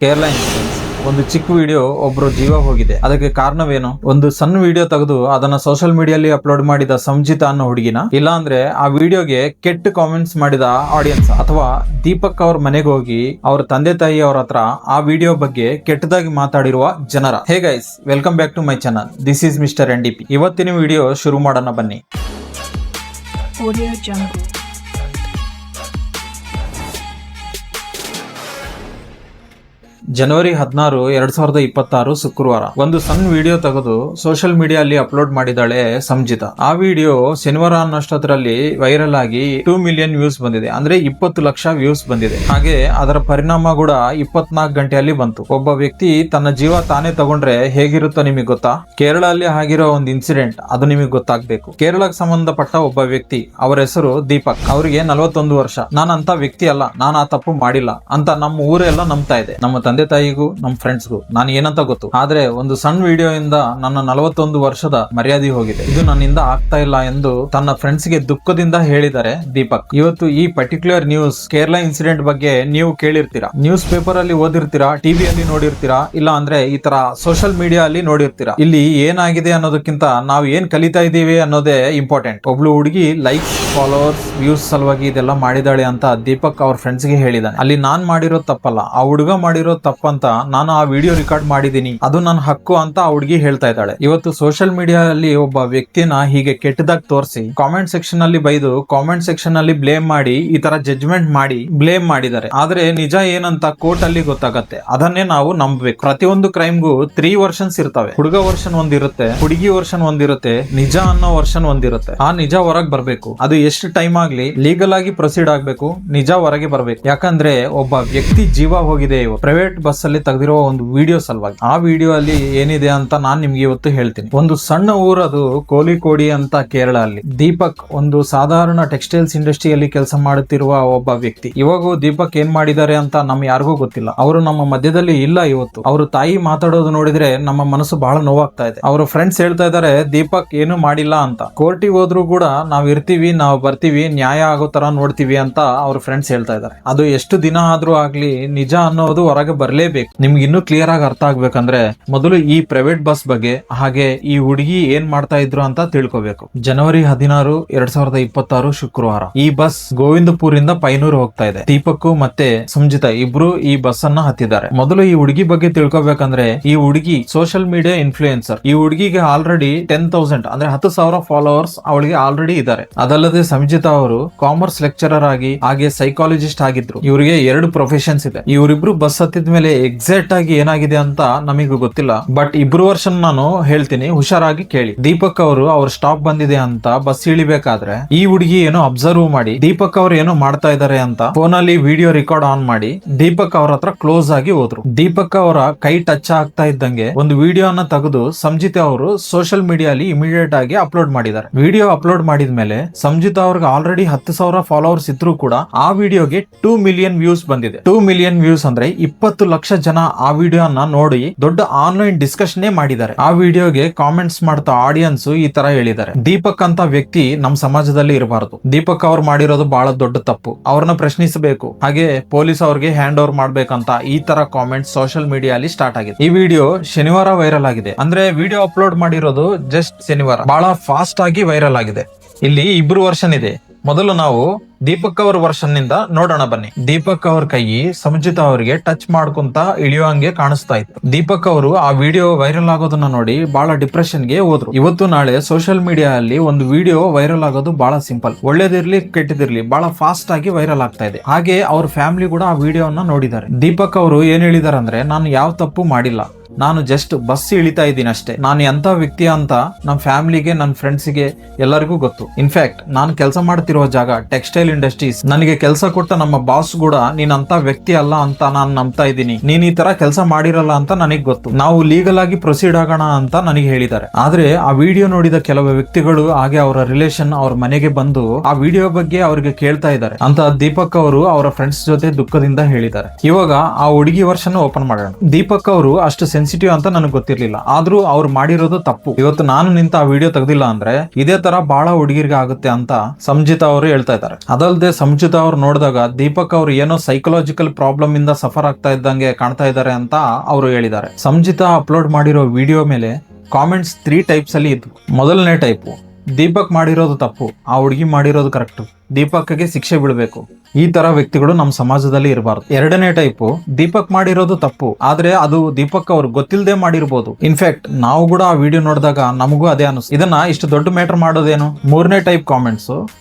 Kerala incidents ಒಂದು ಚಿಕ್ಕ video ಒಬ್ರು ಜೀವ ಹೋಗಿದೆ. ಅದಕ್ಕೆ ಕಾರಣವೇನು? ಒಂದು ಸಣ್ಣ ವಿಡಿಯೋ ತೆಗೆದು ಅದನ್ನ ಸೋಷಿಯಲ್ ಮೀಡಿಯಲ್ಲಿ ಅಪ್ಲೋಡ್ ಮಾಡಿದ ಸಂಜಿತಾ ಅನ್ನೋ ಹುಡುಗಿನ, ಇಲ್ಲ ಅಂದ್ರೆ ಆ ವಿಡಿಯೋಗೆ ಕೆಟ್ಟ ಕಾಮೆಂಟ್ಸ್ ಮಾಡಿದ ಆಡಿಯನ್ಸ್, ಅಥವಾ ದೀಪಕ್ ಅವ್ರ ಮನೆಗೆ ಹೋಗಿ ಅವ್ರ ತಂದೆ ತಾಯಿ ಅವ್ರ ಹತ್ರ ಆ ವಿಡಿಯೋ ಬಗ್ಗೆ ಕೆಟ್ಟದಾಗಿ ಮಾತಾಡಿರುವ ಜನರ. Hey guys, welcome back to my channel. This is mister NDP. ಇವತ್ತಿನ ವಿಡಿಯೋ ಶುರು ಮಾಡೋಣ ಬನ್ನಿ. Audio Jungle. ಜನವರಿ 16, 2026 ಶುಕ್ರವಾರ ಒಂದು ಸಣ್ಣ ವಿಡಿಯೋ ತೆಗೆದು ಸೋಷಿಯಲ್ ಮೀಡಿಯಲ್ಲಿ ಅಪ್ಲೋಡ್ ಮಾಡಿದಾಳೆ ಸಂಜಿತಾ. ಆ ವಿಡಿಯೋ ಶನಿವಾರ ಅನ್ನಷ್ಟರಲ್ಲಿ ವೈರಲ್ ಆಗಿ 2 ಮಿಲಿಯನ್ ವ್ಯೂಸ್ ಬಂದಿದೆ. ಅಂದ್ರೆ 20 ಲಕ್ಷ ವ್ಯೂಸ್ ಬಂದಿದೆ. ಹಾಗೆ ಅದರ ಪರಿಣಾಮ ಕೂಡ 24 ಗಂಟೆಯಲ್ಲಿ ಬಂತು. ಒಬ್ಬ ವ್ಯಕ್ತಿ ತನ್ನ ಜೀವ ತಾನೇ ತಗೊಂಡ್ರೆ ಹೇಗಿರುತ್ತೋ ನಿಮಗೆ ಗೊತ್ತಾ? ಕೇರಳಲ್ಲಿ ಆಗಿರೋ ಒಂದು ಇನ್ಸಿಡೆಂಟ್, ಅದು ನಿಮಗೆ ಗೊತ್ತಾಗ್ಬೇಕು. ಕೇರಳಕ್ಕೆ ಸಂಬಂಧಪಟ್ಟ ಒಬ್ಬ ವ್ಯಕ್ತಿ, ಅವರ ಹೆಸರು ದೀಪಕ್. ಅವರಿಗೆ 41 ವರ್ಷ. ನಾನು ಅಂತ ವ್ಯಕ್ತಿ ಅಲ್ಲ, ನಾನು ಆ ತಪ್ಪು ಮಾಡಿಲ್ಲ ಅಂತ ನಮ್ಮ ಊರೆಲ್ಲ ನಂಬ್ತಾ ಇದೆ. ನಮ್ಮ ತಂದೆ ತಾಯಿಗೂ ನಮ್ಮ ಫ್ರೆಂಡ್ಸ್ಗೂ ನಾನು ಏನಂತ ಗೊತ್ತು. ಆದ್ರೆ ಒಂದು ಸಣ್ಣ ವಿಡಿಯೋ ಇಂದ ನನ್ನ 41 ವರ್ಷದ ಮರ್ಯಾದೆ ಹೋಗಿದೆ. ಇದು ನನ್ನಿಂದ ಆಗ್ತಾ ಇಲ್ಲ ಎಂದು ತನ್ನ ಫ್ರೆಂಡ್ಸ್ ಗೆ ದುಃಖದಿಂದ ಹೇಳಿದ್ದಾರೆ ದೀಪಕ್. ಇವತ್ತು ಈ ಪರ್ಟಿಕ್ಯುಲರ್ ನ್ಯೂಸ್, ಕೇರಳ ಇನ್ಸಿಡೆಂಟ್ ಬಗ್ಗೆ ನೀವು ಕೇಳಿರ್ತೀರಾ, ನ್ಯೂಸ್ ಪೇಪರ್ ಅಲ್ಲಿ ಓದಿರ್ತೀರಾ, ಟಿವಿಯಲ್ಲಿ ನೋಡಿರ್ತೀರಾ, ಇಲ್ಲ ಅಂದ್ರೆ ಈ ತರ ಸೋಷಿಯಲ್ ಮೀಡಿಯಾ ಅಲ್ಲಿ ನೋಡಿರ್ತೀರಾ. ಇಲ್ಲಿ ಏನಾಗಿದೆ ಅನ್ನೋದಕ್ಕಿಂತ ನಾವು ಏನ್ ಕಲಿತಾ ಇದೀವಿ ಅನ್ನೋದೇ ಇಂಪಾರ್ಟೆಂಟ್. ಒಬ್ಳು ಹುಡುಗಿ ಲೈಕ್ಸ್, ಫಾಲೋವರ್ಸ್, ವ್ಯೂಸ್ ಸಲುವಾಗಿ ಇದೆಲ್ಲ ಮಾಡಿದಾಳೆ ಅಂತ ದೀಪಕ್ ಅವ್ರ ಫ್ರೆಂಡ್ಸ್ ಗೆ ಹೇಳಿದಾನೆ. ಅಲ್ಲಿ ನಾನ್ ಮಾಡಿರೋ ತಪ್ಪಲ್ಲ, ಆ ಹುಡುಗ ಮಾಡಿರೋ ತಪ್ಪಂತ ನಾನು ಆ ವಿಡಿಯೋ ರೆಕಾರ್ಡ್ ಮಾಡಿದೀನಿ, ಅದು ನನ್ನ ಹಕ್ಕು ಅಂತ ಆ ಹುಡುಗಿ ಹೇಳ್ತಾ ಇದ್ದಾಳೆ. ಇವತ್ತು ಸೋಷಿಯಲ್ ಮೀಡಿಯಾ ಅಲ್ಲಿ ಒಬ್ಬ ವ್ಯಕ್ತಿನ ಹೀಗೆ ಕೆಟ್ಟದಾಗಿ ತೋರಿಸಿ ಕಾಮೆಂಟ್ ಸೆಕ್ಷನ್ ಅಲ್ಲಿ ಬೈದು, ಕಾಮೆಂಟ್ ಸೆಕ್ಷನ್ ಅಲ್ಲಿ ಬ್ಲೇಮ್ ಮಾಡಿ, ಈ ತರ ಜಡ್ಜ್ಮೆಂಟ್ ಮಾಡಿ ಬ್ಲೇಮ್ ಮಾಡಿದ್ದಾರೆ. ಆದ್ರೆ ನಿಜ ಏನಂತ ಕೋರ್ಟ್ ಅಲ್ಲಿ ಗೊತ್ತಾಗತ್ತೆ. ಅದನ್ನೇ ನಾವು ನಂಬಬೇಕು. ಪ್ರತಿಯೊಂದು ಕ್ರೈಮ್ಗೂ 3 ವರ್ಷನ್ಸ್ ಇರ್ತವೆ. ಹುಡುಗ ವರ್ಷನ್ ಒಂದಿರುತ್ತೆ, ಹುಡುಗಿ ವರ್ಷನ್ ಒಂದಿರುತ್ತೆ, ನಿಜ ಅನ್ನೋ ವರ್ಷನ್ ಒಂದಿರುತ್ತೆ. ಆ ನಿಜ ಹೊರಗೆ ಬರ್ಬೇಕು. ಅದು ಎಷ್ಟು ಟೈಮ್ ಆಗ್ಲಿ ಲೀಗಲ್ ಆಗಿ ಪ್ರೊಸೀಡ್ ಆಗ್ಬೇಕು, ನಿಜ ಹೊರಗೆ ಬರ್ಬೇಕು. ಯಾಕಂದ್ರೆ ಒಬ್ಬ ವ್ಯಕ್ತಿ ಜೀವ ಹೋಗಿದೆ ಪ್ರೈವೇಟ್ ಬಸ್ ಅಲ್ಲಿ ತೆಗೆದಿರೋ ಒಂದು ವಿಡಿಯೋ ಸಲುವಾಗಿ. ಆ ವಿಡಿಯೋ ಅಲ್ಲಿ ಏನಿದೆ ಅಂತ ನಾನ್ ನಿಮ್ಗೆ ಇವತ್ತು ಹೇಳ್ತೀನಿ. ಒಂದು ಸಣ್ಣ ಊರದು ಕೋಳಿಕೋಡಿ ಅಂತ ಕೇರಳ ಅಲ್ಲಿ. ದೀಪಕ್ ಒಂದು ಸಾಧಾರಣ ಟೆಕ್ಸ್ಟೈಲ್ಸ್ ಇಂಡಸ್ಟ್ರಿಯಲ್ಲಿ ಕೆಲಸ ಮಾಡುತ್ತಿರುವ ಒಬ್ಬ ವ್ಯಕ್ತಿ. ಇವಾಗ ದೀಪಕ್ ಏನ್ ಮಾಡಿದ್ದಾರೆ ಅಂತ ನಮ್ ಯಾರಿಗೂ ಗೊತ್ತಿಲ್ಲ. ಅವರು ನಮ್ಮ ಮಧ್ಯದಲ್ಲಿ ಇಲ್ಲ ಇವತ್ತು. ಅವರು ತಾಯಿ ಮಾತಾಡೋದು ನೋಡಿದ್ರೆ ನಮ್ಮ ಮನಸ್ಸು ಬಹಳ ನೋವಾಗ್ತಾ ಇದೆ. ಅವರ ಫ್ರೆಂಡ್ಸ್ ಹೇಳ್ತಾ ಇದಾರೆ ದೀಪಕ್ ಏನು ಮಾಡಿಲ್ಲ ಅಂತ. ಕೋರ್ಟಿಗೆ ಹೋದ್ರು ಕೂಡ ನಾವ್ ಇರ್ತೀವಿ, ನಾವು ಬರ್ತೀವಿ, ನ್ಯಾಯ ಆಗೋ ತರ ನೋಡ್ತೀವಿ ಅಂತ ಅವ್ರ ಫ್ರೆಂಡ್ಸ್ ಹೇಳ್ತಾ ಇದಾರೆ. ಅದು ಎಷ್ಟು ದಿನ ಆದ್ರೂ ಆಗ್ಲಿ ನಿಜ ಅನ್ನೋದು ಹೊರಗೆ ಬರ್ಲೇಬೇಕು. ನಿಮ್ಗೆ ಇನ್ನೂ ಕ್ಲಿಯರ್ ಆಗಿ ಅರ್ಥ ಆಗ್ಬೇಕಂದ್ರೆ ಮೊದಲು ಈ ಪ್ರೈವೇಟ್ ಬಸ್ ಬಗ್ಗೆ, ಹಾಗೆ ಈ ಹುಡುಗಿ ಏನ್ ಮಾಡ್ತಾ ಇದ್ರು ಅಂತ ತಿಳ್ಕೊಬೇಕು. ಜನವರಿ 16, 2026 ಶುಕ್ರವಾರ ಈ ಬಸ್ ಗೋವಿಂದಪುರಿಂದ ಪೈನೂರು ಹೋಗ್ತಾ ಇದೆ. ದೀಪಕ್ ಮತ್ತೆ ಸಂಜಿತಾ ಇಬ್ರು ಈ ಬಸ್ ಅನ್ನ ಹತ್ತಿದ್ದಾರೆ. ಮೊದಲು ಈ ಹುಡುಗಿ ಬಗ್ಗೆ ತಿಳ್ಕೊಬೇಕಂದ್ರೆ, ಈ ಹುಡುಗಿ ಸೋಷಿಯಲ್ ಮೀಡಿಯಾ ಇನ್ಫ್ಲೂಯೆನ್ಸರ್. ಈ ಹುಡುಗಿಗೆ ಆಲ್ರೆಡಿ 10,000 ಅಂದ್ರೆ 10,000 ಫಾಲೋವರ್ಸ್ ಅವಳಿಗೆ ಆಲ್ರೆಡಿ ಇದ್ದಾರೆ. ಅದಲ್ಲದೆ ಸಂಜಿತಾ ಅವರು ಕಾಮರ್ಸ್ ಲೆಕ್ಚರರ್ ಆಗಿ, ಹಾಗೆ ಸೈಕಾಲಜಿಸ್ಟ್ ಆಗಿದ್ರು. ಇವರಿಗೆ 2 ಪ್ರೊಫೆಷನ್ಸ್ ಇದೆ. ಇವರಿಬ್ರು ಬಸ್ ಹತ್ತಿದ ಮೇಲೆ ಎಕ್ಸಾಕ್ಟ್ ಆಗಿ ಏನಾಗಿದೆ ಅಂತ ನಮಗೂ ಗೊತ್ತಿಲ್ಲ. ಬಟ್ ಇಬ್ರು ವರ್ಷನ್ ನಾನು ಹೇಳ್ತೀನಿ, ಹುಷಾರಾಗಿ ಕೇಳಿ. ದೀಪಕ್ ಅವರು ಅವ್ರ ಸ್ಟಾಪ್ ಬಂದಿದೆ ಅಂತ ಬಸ್ ಇಳಿಬೇಕಾದ್ರೆ ಈ ಹುಡುಗಿ ಏನೋ ಅಬ್ಸರ್ವ್ ಮಾಡಿ ದೀಪಕ್ ಅವ್ರು ಏನೋ ಮಾಡ್ತಾ ಇದಾರೆ ಅಂತ ಫೋನ್ ಅಲ್ಲಿ ವಿಡಿಯೋ ರೆಕಾರ್ಡ್ ಆನ್ ಮಾಡಿ ದೀಪಕ್ ಅವ್ರ ಹತ್ರ ಕ್ಲೋಸ್ ಆಗಿ ಹೋದ್ರು. ದೀಪಕ್ ಅವರ ಕೈ ಟಚ್ ಆಗ್ತಾ ಇದ್ದಂಗೆ ಒಂದು ವಿಡಿಯೋನ ತೆಗೆದು ಸಂಜಿತಾ ಅವರು ಸೋಷಿಯಲ್ ಮೀಡಿಯಲ್ಲಿ ಇಮಿಡಿಯೇಟ್ ಆಗಿ ಅಪ್ಲೋಡ್ ಮಾಡಿದ್ದಾರೆ. ವಿಡಿಯೋ ಅಪ್ಲೋಡ್ ಮಾಡಿದ್ಮೇಲೆ ಸಂಜಿತಾ ಅವ್ರಿಗೆ ಆಲ್ರೆಡಿ 10,000 ಫಾಲೋವರ್ಸ್ ಇದ್ರು ಕೂಡ ಆ ವಿಡಿಯೋಗೆ 2 ಮಿಲಿಯನ್ ವ್ಯೂಸ್ ಬಂದಿದೆ. 2 ಮಿಲಿಯನ್ ವ್ಯೂಸ್ ಅಂದ್ರೆ 20 ಲಕ್ಷ ಜನ ಆ ವಿಡಿಯೋನ ನೋಡಿ ದೊಡ್ಡ ಆನ್ಲೈನ್ ಡಿಸ್ಕಷನ್ ಮಾಡಿದ್ದಾರೆ. ಆ ವಿಡಿಯೋಗೆ ಕಾಮೆಂಟ್ಸ್ ಮಾಡ್ತಾ ಆಡಿಯನ್ಸ್ ಈ ತರ ಹೇಳಿದ್ದಾರೆ, ದೀಪಕ್ ಅಂತ ವ್ಯಕ್ತಿ ನಮ್ ಸಮಾಜದಲ್ಲಿ ಇರಬಾರದು, ದೀಪಕ್ ಅವ್ರು ಮಾಡಿರೋದು ಬಹಳ ದೊಡ್ಡ ತಪ್ಪು, ಅವ್ರನ್ನ ಪ್ರಶ್ನಿಸಬೇಕು, ಹಾಗೆ ಪೊಲೀಸ್ ಅವ್ರಿಗೆ ಹ್ಯಾಂಡ್ ಓವರ್ ಮಾಡ್ಬೇಕಂತ ಈ ತರ ಕಾಮೆಂಟ್ಸ್ ಸೋಷಿಯಲ್ ಮೀಡಿಯಾ ಅಲ್ಲಿ ಸ್ಟಾರ್ಟ್ ಆಗಿದೆ. ಈ ವಿಡಿಯೋ ಶನಿವಾರ ವೈರಲ್ ಆಗಿದೆ. ಅಂದ್ರೆ ವಿಡಿಯೋ ಅಪ್ಲೋಡ್ ಮಾಡಿರೋದು ಜಸ್ಟ್ ಶನಿವಾರ, ಬಹಳ ಫಾಸ್ಟ್ ಆಗಿ ವೈರಲ್ ಆಗಿದೆ. ಇಲ್ಲಿ ಇಬ್ರು ವರ್ಷನ್ ಇದೆ. ಮೊದಲು ನಾವು ದೀಪಕ್ ಅವ್ರ ವರ್ಷನ್ ನಿಂದ ನೋಡೋಣ ಬನ್ನಿ. ದೀಪಕ್ ಅವ್ರ ಕೈ ಸಂಜಿತಾ ಅವರಿಗೆ ಟಚ್ ಮಾಡ್ಕೊಂತ ಇಳಿಯುವಂಗೆ ಕಾಣಿಸ್ತಾ ಇತ್ತು. ದೀಪಕ್ ಅವರು ಆ ವಿಡಿಯೋ ವೈರಲ್ ಆಗೋದನ್ನ ನೋಡಿ ಬಹಳ ಡಿಪ್ರೆಷನ್ ಗೆ ಹೋದ್ರು. ಇವತ್ತು ನಾಳೆ ಸೋಷಿಯಲ್ ಮೀಡಿಯಾ ಅಲ್ಲಿ ಒಂದು ವಿಡಿಯೋ ವೈರಲ್ ಆಗೋದು ಬಹಳ ಸಿಂಪಲ್. ಒಳ್ಳೇದಿರ್ಲಿ ಕೆಟ್ಟದಿರ್ಲಿ ಬಹಳ ಫಾಸ್ಟ್ ಆಗಿ ವೈರಲ್ ಆಗ್ತಾ ಇದೆ. ಹಾಗೆ ಅವ್ರ ಫ್ಯಾಮಿಲಿ ಕೂಡ ಆ ವಿಡಿಯೋನ ನೋಡಿದ್ದಾರೆ. ದೀಪಕ್ ಅವರು ಏನ್ ಹೇಳಿದಾರೆ ಅಂದ್ರೆ, ನಾನು ಯಾವ ತಪ್ಪು ಮಾಡಿಲ್ಲ, ನಾನು ಜಸ್ಟ್ ಬಸ್ ಇಳಿತಾ ಇದ್ದೀನಿ ಅಷ್ಟೇ. ನಾನು ಎಂತ ವ್ಯಕ್ತಿ ಅಂತ ನಮ್ಮ ಫ್ಯಾಮಿಲಿಗೆ, ನನ್ನ ಫ್ರೆಂಡ್ಸ್ಗೆ ಎಲ್ಲರಿಗೂ ಗೊತ್ತು. ಇನ್ಫ್ಯಾಕ್ಟ್ ನಾನು ಕೆಲಸ ಮಾಡ್ತಿರೋ ಜಾಗ ಟೆಕ್ಸ್ಟೈಲ್ ಇಂಡಸ್ಟ್ರೀಸ್. ನನಗೆ ಕೆಲಸ ಕೊಟ್ಟ ನಮ್ಮ ಬಾಸ್ ಕೂಡ ನೀನ್ ಅಂತ ವ್ಯಕ್ತಿ ಅಲ್ಲ ಅಂತ ನಾನು ನಂಬ್ತಾ ಇದ್ದೀನಿ, ನೀನ್ ಈ ತರ ಕೆಲಸ ಮಾಡಿರಲ್ಲ ಅಂತ ನನಗೆ ಗೊತ್ತು, ನಾವು ಲೀಗಲ್ ಆಗಿ ಪ್ರೊಸೀಡ್ ಆಗೋಣ ಅಂತ ನನಗೆ ಹೇಳಿದ್ದಾರೆ. ಆದ್ರೆ ಆ ವಿಡಿಯೋ ನೋಡಿದ ಕೆಲವು ವ್ಯಕ್ತಿಗಳು, ಹಾಗೆ ಅವರ ರಿಲೇಷನ್ ಅವ್ರ ಮನೆಗೆ ಬಂದು ಆ ವಿಡಿಯೋ ಬಗ್ಗೆ ಅವ್ರಿಗೆ ಕೇಳ್ತಾ ಇದ್ದಾರೆ ಅಂತ ದೀಪಕ್ ಅವರು ಅವರ ಫ್ರೆಂಡ್ಸ್ ಜೊತೆ ದುಃಖದಿಂದ ಹೇಳಿದ್ದಾರೆ. ಇವಾಗ ಆ ಹುಡುಗಿ ವರ್ಷನ್ ಓಪನ್ ಮಾಡೋಣ. ದೀಪಕ್ ಅವರು ಅಷ್ಟು ಸೆನ್ಸಿಟಿವ್ ಅಂತ ನನಗೆ ಗೊತ್ತಿರ್ಲಿಲ್ಲ. ಆದ್ರೂ ಅವ್ರು ಮಾಡಿರೋದು ತಪ್ಪು. ಇವತ್ತು ನಾನು ನಿಂತ ಆ ವಿಡಿಯೋ ತೆಗ್ದಿಲ್ಲ ಅಂದ್ರೆ ಇದೇ ತರ ಬಹಳ ಹುಡುಗಿರಿಗೆ ಆಗುತ್ತೆ ಅಂತ ಸಂಜಿತಾ ಅವರು ಹೇಳ್ತಾ ಇದ್ದಾರೆ. ಅದಲ್ಲದೆ ಸಂಜಿತಾ ಅವ್ರು ನೋಡಿದಾಗ ದೀಪಕ್ ಅವರು ಏನೋ ಸೈಕಲಾಜಿಕಲ್ ಪ್ರಾಬ್ಲಮ್ ಇಂದ ಸಫರ್ ಆಗ್ತಾ ಇದ್ದಂಗೆ ಕಾಣ್ತಾ ಇದ್ದಾರೆ ಅಂತ ಅವರು ಹೇಳಿದ್ದಾರೆ. ಸಂಜಿತಾ ಅಪ್ಲೋಡ್ ಮಾಡಿರೋ ವಿಡಿಯೋ ಮೇಲೆ ಕಾಮೆಂಟ್ಸ್ 3 ಟೈಪ್ಸ್ ಅಲ್ಲಿ ಇದ್ವು. ಮೊದಲನೇ ಟೈಪು, ದೀಪಕ್ ಮಾಡಿರೋದು ತಪ್ಪು, ಆ ಹುಡುಗಿ ಮಾಡಿರೋದು ಕರೆಕ್ಟ್, ದೀಪಕ್ಗೆ ಶಿಕ್ಷೆ ಬೀಳಬೇಕು. ಈ ತರ ವ್ಯಕ್ತಿಗಳು ನಮ್ಮ ಸಮಾಜದಲ್ಲಿ ಇರಬಾರ್ದು. ಎರಡನೇ ಟೈಪು, ದೀಪಕ್ ಮಾಡಿರೋದು ತಪ್ಪು, ಆದ್ರೆ ಅದು ದೀಪಕ್ ಅವ್ರು ಗೊತ್ತಿಲ್ಲದೆ ಮಾಡಿರ್ಬೋದು. ಇನ್ಫ್ಯಾಕ್ಟ್ ನಾವು ಕೂಡ ಆ ವಿಡಿಯೋ ನೋಡಿದಾಗ ನಮಗೂ ಅದೇ ಅನಿಸ್ತು, ಇದನ್ನ ಇಷ್ಟು ದೊಡ್ಡ ಮ್ಯಾಟರ್ ಮಾಡೋದೇನು. ಮೂರನೇ ಟೈಪ್ ಕಾಮೆಂಟ್ಸ್,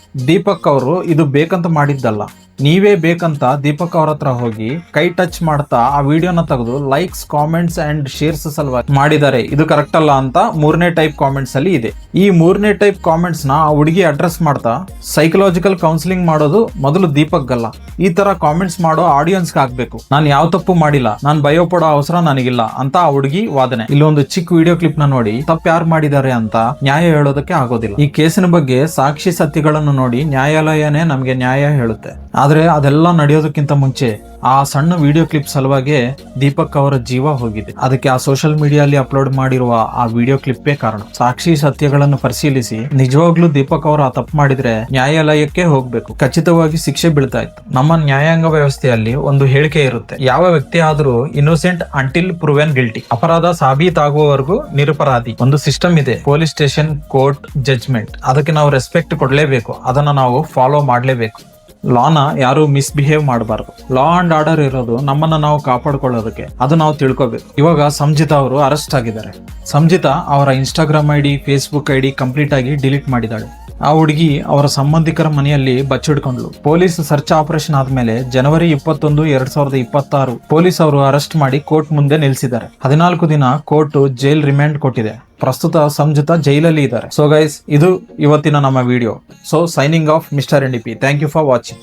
ದೀಪಕ್ ಅವರು ಇದು ಬೇಕಂತ ಮಾಡಿದ್ದಲ್ಲ, ನೀವೇ ಬೇಕಂತ ದೀಪಕ್ ಅವ್ರ ಹತ್ರ ಹೋಗಿ ಕೈ ಟಚ್ ಮಾಡ್ತಾ ಆ ವಿಡಿಯೋನ ತೆಗೆದು ಲೈಕ್ಸ್, ಕಾಮೆಂಟ್ಸ್ ಅಂಡ್ ಶೇರ್ಸ್ ಸಲುವಾಗಿ ಮಾಡಿದ್ದಾರೆ, ಇದು ಕರೆಕ್ಟ್ ಅಲ್ಲ ಅಂತ ಮೂರನೇ ಟೈಪ್ ಕಾಮೆಂಟ್ಸ್ ಅಲ್ಲಿ ಇದೆ. ಈ ಮೂರನೇ ಟೈಪ್ ಕಾಮೆಂಟ್ಸ್ ನ ಆ ಹುಡುಗಿ ಅಡ್ರೆಸ್ ಮಾಡ್ತಾ ಸೈಕಲಾಜಿಕಲ್ ಕೌನ್ಸಿಲಿಂಗ್ ಮಾಡೋದು ಮೊದಲು ದೀಪಕ್ ಅಲ್ಲ. ಈ ತರ ಕಾಮೆಂಟ್ಸ್ ಮಾಡೋ ಆಡಿಯನ್ಸ್ ಆಗ್ಬೇಕು, ನಾನು ಯಾವ ತಪ್ಪು ಮಾಡಿಲ್ಲ, ನಾನು ಭಯ ಪಡೋ ಅವಸರ ನನಗಿಲ್ಲ ಅಂತ ಆ ಹುಡುಗಿ ವಾದನೆ. ಇಲ್ಲೊಂದು ಚಿಕ್ಕ ವಿಡಿಯೋ ಕ್ಲಿಪ್ ನ ನೋಡಿ ತಪ್ಪು ಯಾರು ಮಾಡಿದ್ದಾರೆ ಅಂತ ನ್ಯಾಯ ಹೇಳೋದಕ್ಕೆ ಆಗೋದಿಲ್ಲ. ಈ ಕೇಸಿನ ಬಗ್ಗೆ ಸಾಕ್ಷಿ ಸತ್ಯಗಳನ್ನು ನೋಡಿ ನ್ಯಾಯಾಲಯನೇ ನಮ್ಗೆ ನ್ಯಾಯ ಹೇಳುತ್ತೆ. ಆದ್ರೆ ಅದೆಲ್ಲ ನಡೆಯೋದಕ್ಕಿಂತ ಮುಂಚೆ ಆ ಸಣ್ಣ ವಿಡಿಯೋ ಕ್ಲಿಪ್ ಸಲುವಾಗಿ ದೀಪಕ್ ಅವರ ಜೀವ ಹೋಗಿದೆ. ಅದಕ್ಕೆ ಆ ಸೋಷಿಯಲ್ ಮೀಡಿಯಾದಲ್ಲಿ ಅಪ್ಲೋಡ್ ಮಾಡಿರುವ ಆ ವಿಡಿಯೋ ಕ್ಲಿಪ್ಪೇ ಕಾರಣ. ಸಾಕ್ಷಿ ಸತ್ಯಗಳನ್ನು ಪರಿಶೀಲಿಸಿ ನಿಜವಾಗ್ಲೂ ದೀಪಕ್ ಅವರು ಆ ತಪ್ಪು ಮಾಡಿದ್ರೆ ನ್ಯಾಯಾಲಯಕ್ಕೆ ಹೋಗ್ಬೇಕು, ಖಚಿತವಾಗಿ ಶಿಕ್ಷೆ ಬೀಳ್ತಾ ಇತ್ತು. ನಮ್ಮ ನ್ಯಾಯಾಂಗ ವ್ಯವಸ್ಥೆಯಲ್ಲಿ ಒಂದು ಹೇಳಿಕೆ ಇರುತ್ತೆ, ಯಾವ ವ್ಯಕ್ತಿ ಆದ್ರೂ ಇನ್ನೋಸೆಂಟ್ ಅಂಟಿಲ್ ಪ್ರೂವೆನ್ ಗಿಲ್ಟಿ, ಅಪರಾಧ ಸಾಬೀತಾಗುವವರೆಗೂ ನಿರಪರಾಧಿ. ಒಂದು ಸಿಸ್ಟಮ್ ಇದೆ, ಪೊಲೀಸ್ ಸ್ಟೇಷನ್, ಕೋರ್ಟ್, ಜಡ್ಜ್ಮೆಂಟ್. ಅದಕ್ಕೆ ನಾವು ರೆಸ್ಪೆಕ್ಟ್ ಕೊಡ್ಲೇಬೇಕು, ಅದನ್ನ ನಾವು ಫಾಲೋ ಮಾಡ್ಲೇಬೇಕು. ಲಾನ ಯಾರು ಮಿಸ್ಬಿಹೇವ್ ಮಾಡಬಾರ್ದು. ಲಾ ಅಂಡ್ ಆರ್ಡರ್ ಇರೋದು ನಮ್ಮನ್ನ ನಾವು ಕಾಪಾಡ್ಕೊಳ್ಳೋದಕ್ಕೆ, ಅದು ನಾವು ತಿಳ್ಕೊಬೇಕು. ಇವಾಗ ಸಂಜಿತಾ ಅವರು ಅರೆಸ್ಟ್ ಆಗಿದ್ದಾರೆ. ಸಂಜಿತಾ ಅವರ Instagram ID, Facebook ID complete ಆಗಿ ಡಿಲೀಟ್ ಮಾಡಿದ್ದಾಳೆ. ಆ ಹುಡುಗಿ ಅವರ ಸಂಬಂಧಿಕರ ಮನೆಯಲ್ಲಿ ಬಚ್ಚಿಡ್ಕೊಂಡ್ಲು. ಪೊಲೀಸ್ ಸರ್ಚ್ ಆಪರೇಷನ್ ಆದ್ಮೇಲೆ ಜನವರಿ 21, 2026 ಪೊಲೀಸ್ ಅವರು ಅರೆಸ್ಟ್ ಮಾಡಿ ಕೋರ್ಟ್ ಮುಂದೆ ನಿಲ್ಲಿಸಿದ್ದಾರೆ. 14 ದಿನ ಕೋರ್ಟ್ ಜೈಲ್ ರಿಮ್ಯಾಂಡ್ ಕೊಟ್ಟಿದೆ. ಪ್ರಸ್ತುತ ಸಂಜಿತಾ ಜೈಲಲ್ಲಿ ಇದ್ದಾರೆ. ಸೊ ಗೈಸ್, ಇದು ಇವತ್ತಿನ ನಮ್ಮ video. So signing off mister NDP. Thank you for watching.